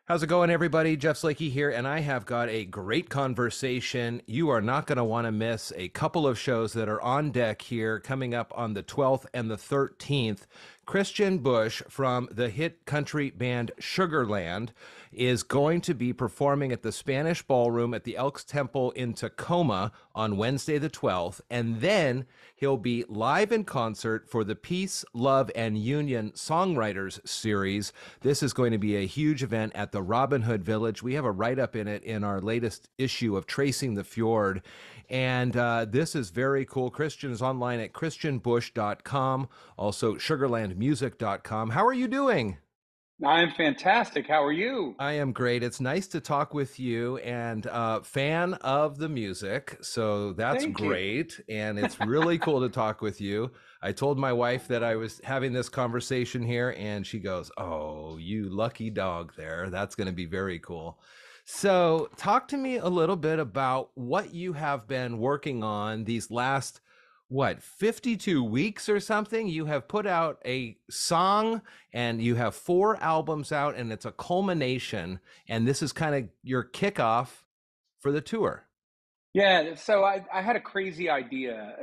How's it going, everybody? Jeff Slakey here, and I have got a great conversation. You are not going to want to miss a couple of shows that are on deck here coming up on the 12th and the 13th. Kristian Bush from the hit country band Sugarland is going to be performing at the Spanish Ballroom at the Elks Temple in Tacoma on Wednesday the 12th, and then he'll be live in concert for the Peace, Love, and Union Songwriters Series. This is going to be a huge event at the Robin Hood Village. We have a write-up in it in our latest issue of Tracing the Fjord. And this is very cool. Kristian is online at kristianbush.com, also sugarlandmusic.com. How are you doing? I'm fantastic. How are you? I am great. It's nice to talk with you, and fan of the music, so that's Thank you. great. And it's really cool to talk with you. I told my wife that I was having this conversation here, and she goes, "Oh, you lucky dog there. That's going to be very cool." So, talk to me a little bit about what you have been working on these last, what, 52 weeks or something? You have put out a song and you have four albums out, and it's a culmination. And this is kind of your kickoff for the tour. Yeah, so I had a crazy idea.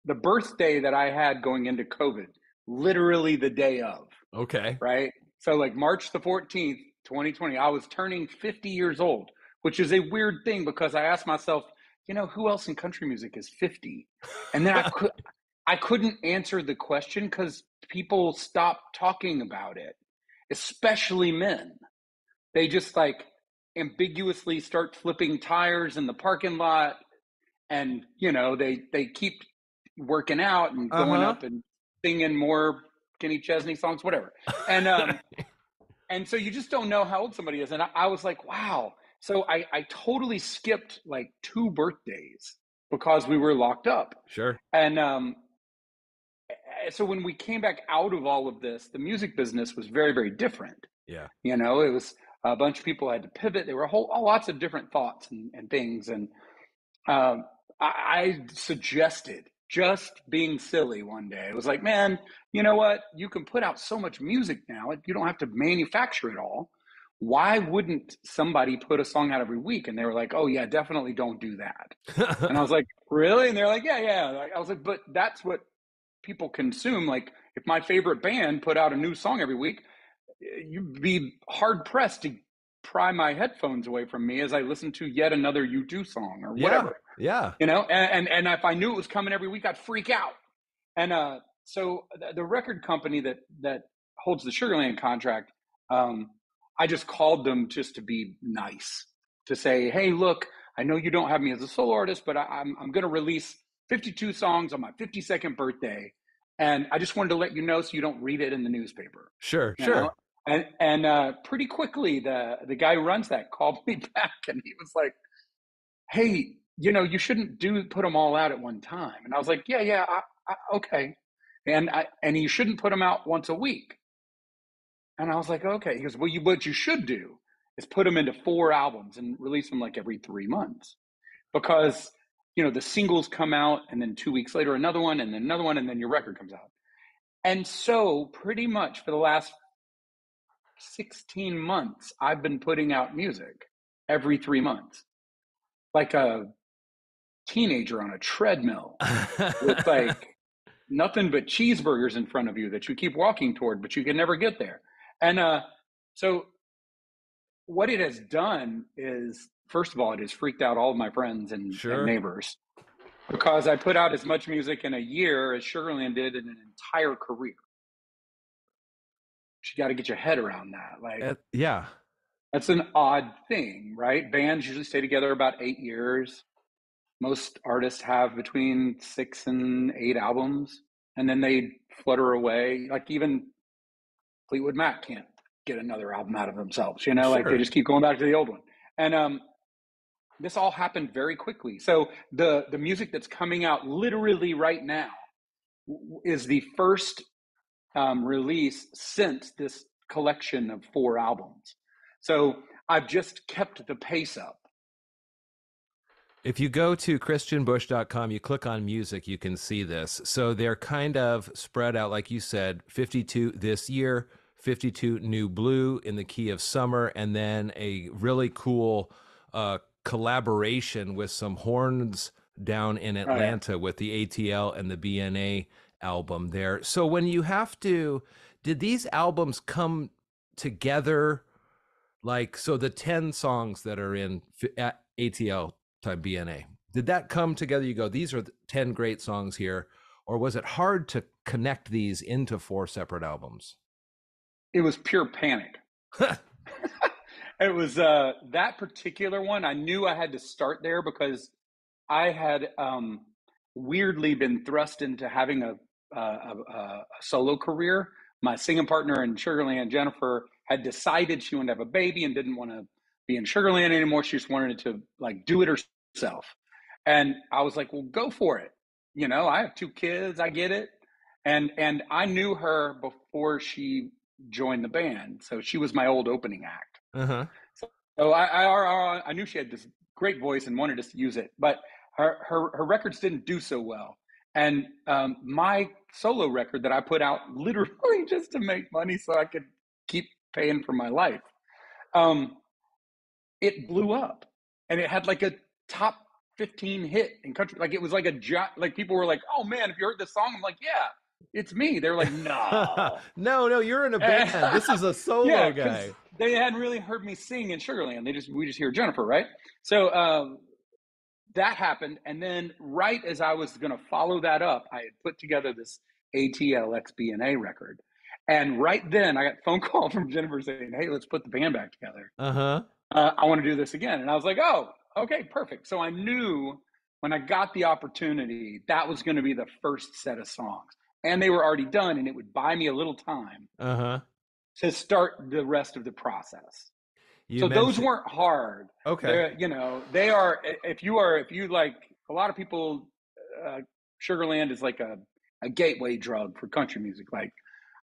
The birthday that I had going into COVID, literally the day of, Okay. right? So like March the 14th, 2020, I was turning 50 years old, which is a weird thing because I asked myself, who else in country music is 50? And then I couldn't answer the question because people stopped talking about it, especially men. They just like ambiguously start flipping tires in the parking lot, and they keep working out and going Uh-huh. up and singing more Kenny Chesney songs, whatever. And and so you just don't know how old somebody is. And I was like, wow. So I totally skipped like two birthdays because we were locked up. Sure. And so when we came back out of all of this, the music business was very, very different. Yeah. It was a bunch of people had to pivot. There were lots of different thoughts and things. And I suggested just being silly one day. It was like, man, you know what? You can put out so much music now. You don't have to manufacture it all. Why wouldn't somebody put a song out every week? And they were like, oh, yeah, definitely don't do that. And I was like, really? And they're like, yeah, yeah. I was like, but that's what people consume. Like, if my favorite band put out a new song every week, you'd be hard pressed to pry my headphones away from me as I listen to yet another U2 song or Yeah. whatever, Yeah. and if I knew it was coming every week, I'd freak out. And so the record company that holds the Sugarland contract, I just called them just to be nice, to say, hey, look, I know you don't have me as a solo artist, but I'm going to release 52 songs on my 52nd birthday, and I just wanted to let you know so you don't read it in the newspaper, Sure. you know. Sure. And pretty quickly, the guy who runs that called me back, and he was like, hey, you shouldn't put them all out at one time. And I was like, yeah, yeah, okay. And you shouldn't put them out once a week. And I was like, okay. He goes, well, what you should do is put them into four albums and release them like every 3 months, because the singles come out, and then 2 weeks later another one, and then another one, and then your record comes out. And so pretty much for the last 16 months, I've been putting out music every 3 months, like a teenager on a treadmill with like nothing but cheeseburgers in front of you that you keep walking toward, but you can never get there. And so what it has done is, first of all, it has freaked out all of my friends and Sure. neighbors, because I put out as much music in a year as Sugarland did in an entire career. You got to get your head around that. Like, Yeah. that's an odd thing, right? Bands usually stay together about 8 years. Most artists have between 6 and 8 albums, and then they flutter away. Like, even Fleetwood Mac can't get another album out of themselves, like they Sure. just keep going back to the old one. And this all happened very quickly. So the music that's coming out literally right now is the first release since this collection of four albums. So I've just kept the pace up. If you go to kristianbush.com, you click on music, you can see this. So they're kind of spread out, like you said, 52 this year, 52 New Blue in the Key of Summer, and then a really cool collaboration with some horns down in Oh yeah. Atlanta with the ATL and the BNA album there. So when you have to, did these albums come together? Like, so the 10 songs that are in ATL time BNA, did that come together? You go, these are 10 great songs here. Or was it hard to connect these into four separate albums? It was pure panic. It was that particular one. I knew I had to start there because I had weirdly been thrust into having a solo career. My singing partner in Sugarland, Jennifer, had decided she wanted to have a baby and didn't want to be in Sugarland anymore. She just wanted to like do it herself. And I was like, well, go for it. You know, I have two kids. I get it. And I knew her before she joined the band. So she was my old opening act. Uh-huh. So I knew she had this great voice and wanted us to use it, but her records didn't do so well. And my solo record that I put out literally just to make money so I could keep paying for my life, um, it blew up, and it had like a top 15 hit in country. Like it was like like people were like, "Oh man, have you heard this song?" I'm like, "Yeah, it's me." They're like, "No." No, you're in a band. This is a solo Yeah, because guy. they hadn't really heard me sing in Sugarland. We just hear Jennifer, right? So that happened, and then right as I was going to follow that up, I had put together this ATL XBNA record, and right then I got a phone call from Jennifer saying, "Hey, let's put the band back together. Uh-huh. I want to do this again." And I was like, "Oh, okay, perfect." So I knew when I got the opportunity that was going to be the first set of songs, and they were already done, and it would buy me a little time Uh-huh. to start the rest of the process. You So those mentioned weren't hard. okay. They're, they are, if you like, a lot of people, Sugarland is like a gateway drug for country music. Like,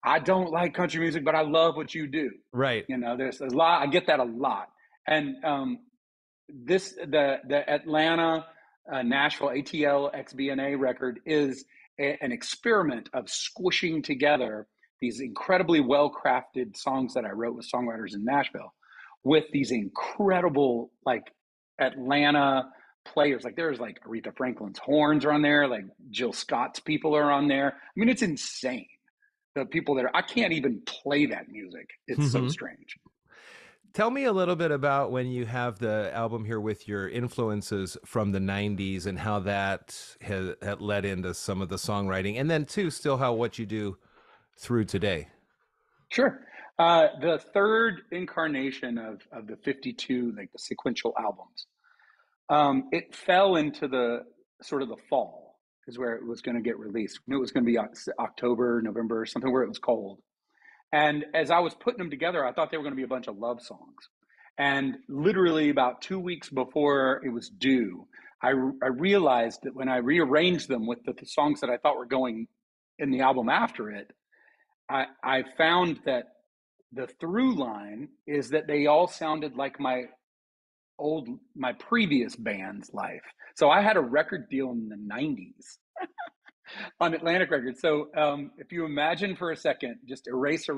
I don't like country music, but I love what you do. Right. You know, there's a lot, I get that a lot. And the Atlanta, Nashville ATL XBNA record is an experiment of squishing together these incredibly well-crafted songs that I wrote with songwriters in Nashville with these incredible like Atlanta players. Like there's like Aretha Franklin's horns are on there, like Jill Scott's people are on there. I mean, it's insane. The people that I can't even play that music. It's so strange. Tell me a little bit about when you have the album here with your influences from the 90s and how that had led into some of the songwriting. And then, too, still how what you do through today. Sure. The third incarnation of the 52, like the sequential albums, it fell into the sort of the fall is where it was going to get released. We knew it was going to be October, November, something where it was cold. And as I was putting them together, I thought they were going to be a bunch of love songs. And literally about 2 weeks before it was due, I realized that when I rearranged them with the songs that I thought were going in the album after it, I found that the through line is that they all sounded like my previous band's life. So I had a record deal in the 90s on Atlantic Records. So if you imagine for a second, just erase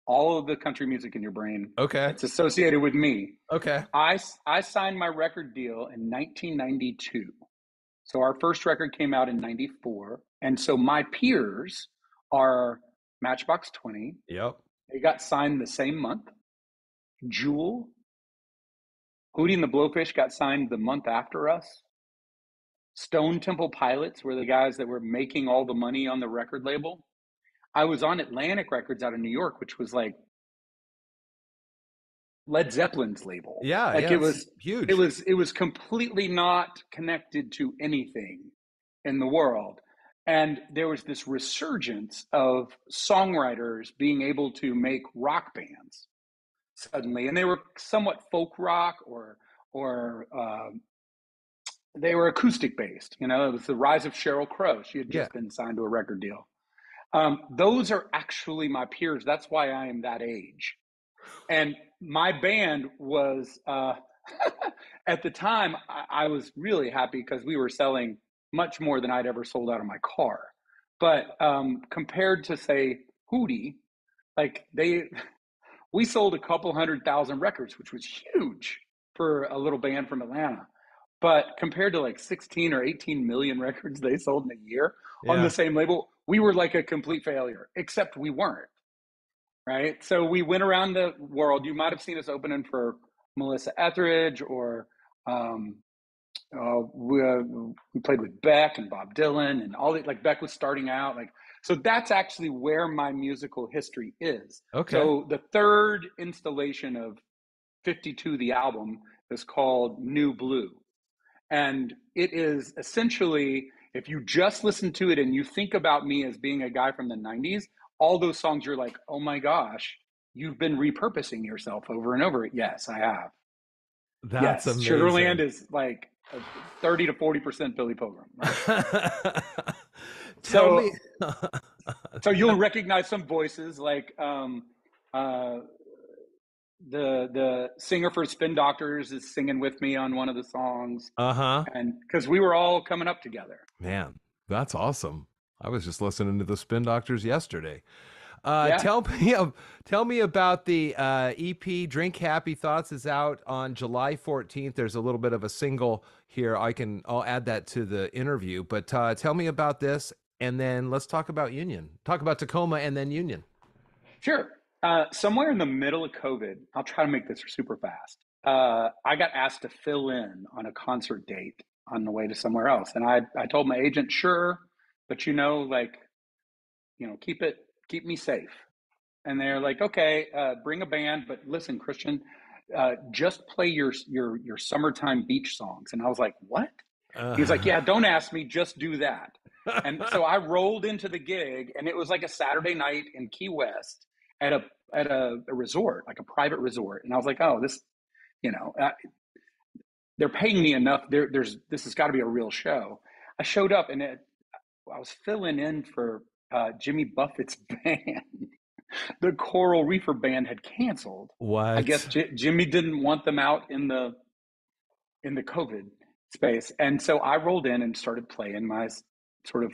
all of the country music in your brain Okay. that's associated with me. Okay. I signed my record deal in 1992. So our first record came out in 94. And so my peers are Matchbox 20. Yep. They got signed the same month. Jewel, Hootie and the Blowfish got signed the month after us. Stone Temple Pilots were the guys that were making all the money on the record label. I was on Atlantic Records out of New York, which was like Led Zeppelin's label. Yeah. Like Yeah. It's huge. it was completely not connected to anything in the world. And there was this resurgence of songwriters being able to make rock bands suddenly, and they were somewhat folk rock or they were acoustic based. You know, it was the rise of Sheryl Crow. She had Yeah. just been signed to a record deal. Those are actually my peers. That's why I am that age. And my band was, at the time, I was really happy because we were selling much more than I'd ever sold out of my car. But compared to, say, Hootie, like we sold a couple 100,000 records, which was huge for a little band from Atlanta. But compared to like 16 or 18 million records they sold in a year on the Yeah. same label, we were like a complete failure, except we weren't, right? So we went around the world. You might have seen us opening for Melissa Etheridge, or um, we played with Beck and Bob Dylan and all that. Like Beck was starting out, like, so that's actually where my musical history is. Okay. So the third installation of 52, the album, is called New Blue. And it is essentially, if you just listen to it and you think about me as being a guy from the 90s, all those songs you're like, oh my gosh, you've been repurposing yourself over and over. Yes, I have. That's Yes, Sugarland amazing. is like 30 to 40% Billy Pilgrim, right? Tell me. So, so you'll recognize some voices like uh, the singer for Spin Doctors is singing with me on one of the songs, Uh-huh. and because we were all coming up together. Man, that's awesome. I was just listening to the Spin Doctors yesterday. Uh, Yeah, tell me, tell me about the EP. Drink Happy Thoughts is out on July 14th. There's a little bit of a single here. I'll add that to the interview. But tell me about this, and then let's talk about Union. Talk about Tacoma and then Union. sure. Somewhere in the middle of COVID, I'll try to make this super fast. I got asked to fill in on a concert date on the way to somewhere else, and I told my agent, sure, but like, keep me safe. And they're like, okay, bring a band, but listen, Christian, just play your summertime beach songs. And I was like, what? He was like, Uh, yeah, don't ask me, just do that. And so I rolled into the gig, and it was like a Saturday night in Key West at a resort, like a private resort. And I was like, oh, this, you know, uh, they're paying me enough. This has got to be a real show. I showed up, and I was filling in for Jimmy Buffett's band. The Coral Reefer band had canceled. I guess what? Jimmy didn't want them out in the COVID space, and so I rolled in and started playing my sort of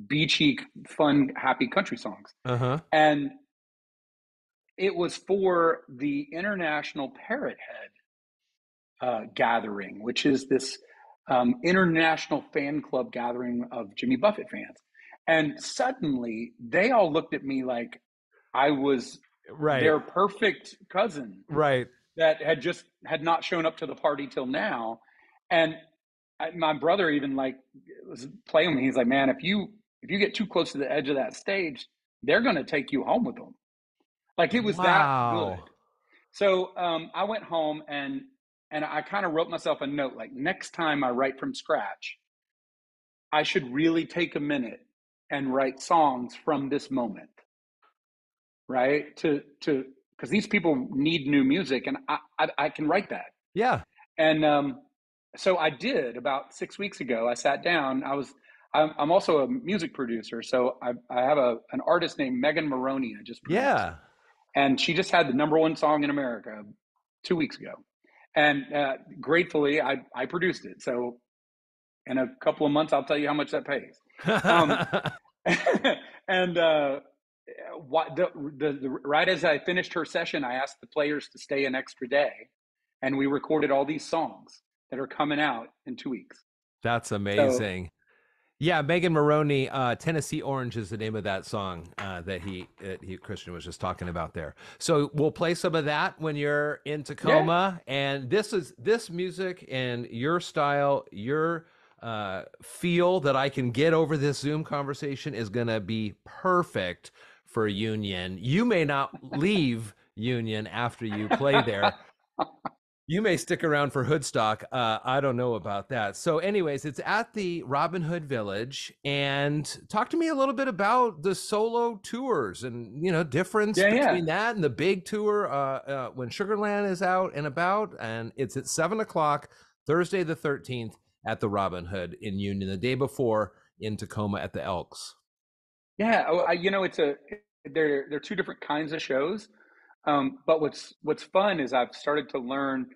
beachy, fun, happy country songs. Uh-huh. And it was for the International Parrot Head gathering, which is this international fan club gathering of Jimmy Buffett fans. And suddenly, they all looked at me like I was Right. their perfect cousin Right. that had not shown up to the party till now. And my brother even like was playing with me. He's like, man, if you get too close to the edge of that stage, they're going to take you home with them. Like it was that good. Wow. So I went home and I kind of wrote myself a note like, next time I write from scratch, I should really take a minute and write songs from this moment, right? To because these people need new music, and I can write that. Yeah. And so I did about 6 weeks ago. I sat down. I'm also a music producer, so I have an artist named Megan Maroney I just produced, Yeah. and she just had the number one song in America 2 weeks ago, and gratefully I produced it. So in a couple of months, I'll tell you how much that pays. Um, and right as I finished her session, I asked the players to stay an extra day, and we recorded all these songs that are coming out in 2 weeks. That's So amazing. Yeah, Megan Maroney, Tennessee Orange is the name of that song that Christian was just talking about there. So we'll play some of that when you're in yeah, Tacoma. And this music and your style, your feel that I can get over this Zoom conversation is going to be perfect for Union. You may not leave Union after you play there. You may stick around for Hoodstock. I don't know about that. So, anyways, it's at the Robin Hood Village, and talk to me a little bit about the solo tours and difference yeah, yeah. between that and the big tour when Sugarland is out and about. And it's at 7 o'clock Thursday the 13th at the Robin Hood in Union. The day before in Tacoma at the Elks. Yeah, it's they're two different kinds of shows. But what's fun is I've started to learn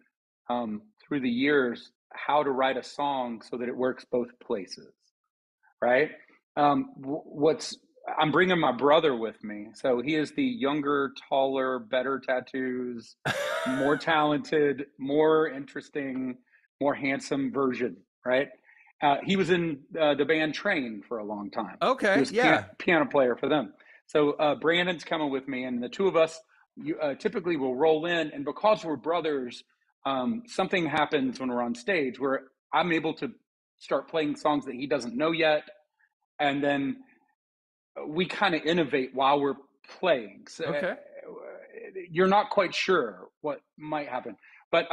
through the years how to write a song so that it works both places, right? What's I'm bringing my brother with me. So he is the younger, taller, better tattoos, more talented, more interesting, more handsome version, right? He was in the band Train for a long time. He Okay, was yeah. piano player for them. So Brandon's coming with me, and the two of us typically will roll in. And because we're brothers, something happens when we're on stage where I'm able to start playing songs that he doesn't know yet. And then we kind of innovate while we're playing. So Okay. you're not quite sure what might happen. But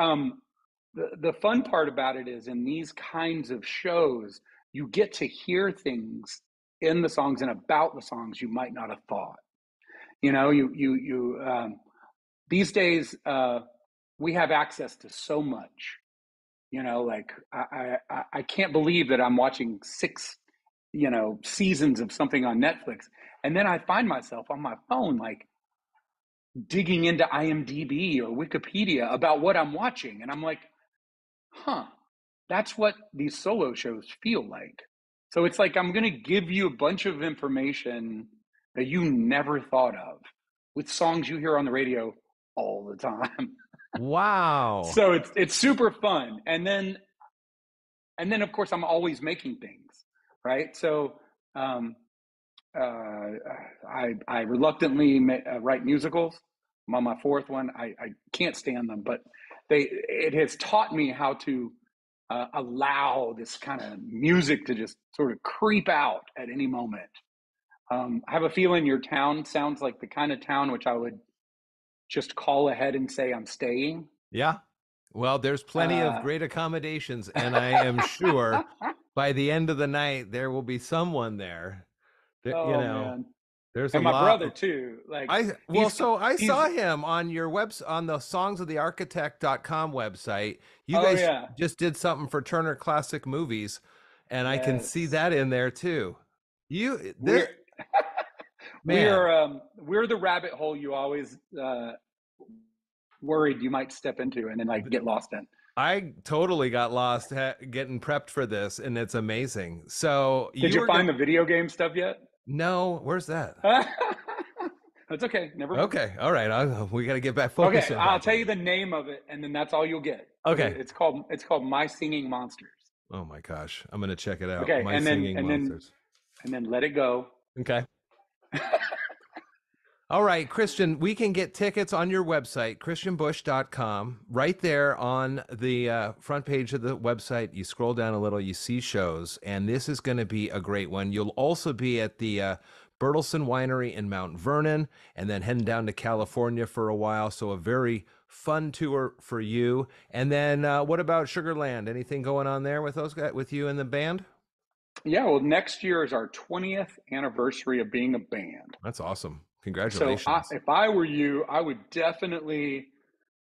the fun part about it is in these kinds of shows, you get to hear things in the songs and about the songs you might not have thought. You know, these days we have access to so much. You know, like I can't believe that I'm watching 6 seasons of something on Netflix, and then I find myself on my phone like digging into IMDb or Wikipedia about what I'm watching, and I'm like, huh, that's what these solo shows feel like. So it's like I'm going to give you a bunch of information that you never thought of with songs you hear on the radio all the time. Wow. So it's super fun. And then of course I'm always making things, right? So um, I reluctantly write musicals. I'm on my 4th one. I can't stand them, but it has taught me how to allow this kind of music to just sort of creep out at any moment. I have a feeling your town sounds like the kind of town which I would just call ahead and say I'm staying. Yeah. Well, there's plenty of Uh, great accommodations, and I am sure by the end of the night there will be someone there. That, oh man, there's a and my lot. brother too. Like So I he's saw him on your on the songsofthearchitect.com website. You oh guys yeah, just did something for Turner Classic Movies, and I can see yes. that in there too. This We're man, we're the rabbit hole you always worried you might step into and then like get lost in. I totally got lost getting prepped for this, and it's amazing. So Did you you were gonna find the video game stuff yet? no, where's that? That's okay. Never mind. Okay, all right. We got to get back Okay, focusing I'll back tell on you it. the name of it, and then that's all you'll get. But Okay. it's called My Singing Monsters. Oh my gosh, I'm gonna check it out. Okay, My and then Singing and then Monsters. and then let it go. Okay. All right, Christian, we can get tickets on your website, christianbush.com. Right there on the front page of the website, you scroll down a little, you see shows, and this is going to be a great one. You'll also be at the Bertelsen Winery in Mount Vernon, and then heading down to California for a while. So a very fun tour for you. And then what about Sugarland? Anything going on there with those guys, with you and the band? Yeah, well, next year is our 20th anniversary of being a band. That's awesome. So Congratulations. if I were you, I would definitely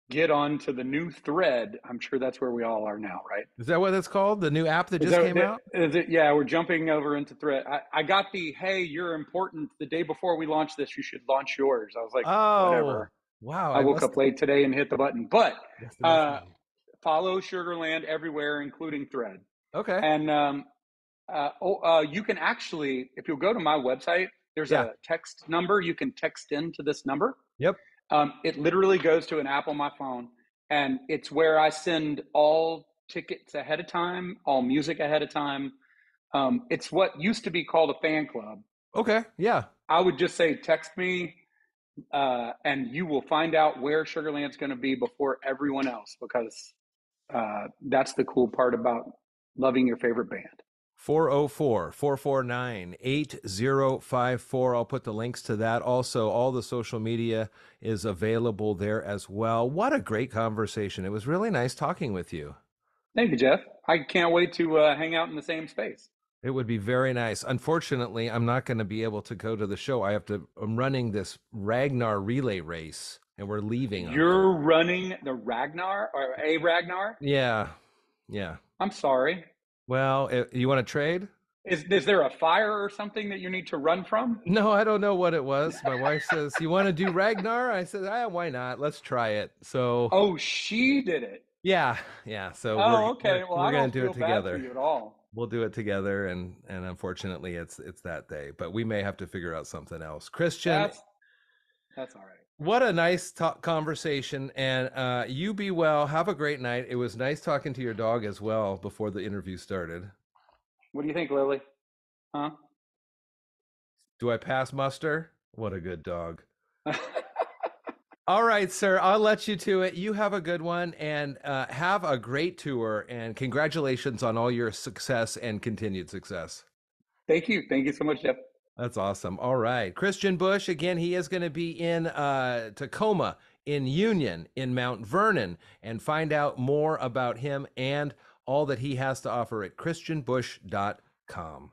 get onto the new Thread. I'm sure that's where we all are now, right? Is that what it's called? The new app that Is just that came out? is it? Yeah, we're jumping over into Thread. I got the hey, you're important. The day before we launch this, you should launch yours. I was like, Oh, whatever. wow. I I woke up must late today and hit the button. But have missed uh, that. follow Sugarland everywhere, including Thread. Okay. And you can actually, if you'll go to my website, there's Yeah. a text number. You can text into this number. Yep. It literally goes to an app on my phone, and it's where I send all tickets ahead of time, all music ahead of time. It's what used to be called a fan club. Okay. Yeah. I would just say, text me, and you will find out where Sugarland's going to be before everyone else, because that's the cool part about loving your favorite band. 404-449-8054. I'll put the links to that. Also, all the social media is available there as well. What a great conversation. It was really nice talking with you. Thank you, Jeff. I can't wait to hang out in the same space. It would be very nice. Unfortunately, I'm not going to be able to go to the show. I'm running this Ragnar relay race, and we're leaving on You're running the Ragnar or a Ragnar? Yeah. Yeah. I'm sorry. Well, you want to trade? Is there a fire or something that you need to run from? No, I don't know what it was. My wife says, "You want to do Ragnar?" I said, why not? Let's try it." So, Oh, she did it. yeah. So Oh, okay. Well, we're I gonna don't do feel it bad for together. you at all. we'll do it together, and unfortunately it's that day, but we may have to figure out something else. Kristian, That's that's all right. what a nice conversation, and you be well. Have a great night. It was nice talking to your dog as well before the interview started. What do you think, Lily? Huh? Do I pass muster? What a good dog. All right, sir. I'll let you to it. You have a good one, and have a great tour. And congratulations on all your success and continued success. Thank you. Thank you so much, Jeff. That's awesome. All right. Kristian Bush, again, he is going to be in Tacoma, in Union, in Mount Vernon, and find out more about him and all that he has to offer at kristianbush.com.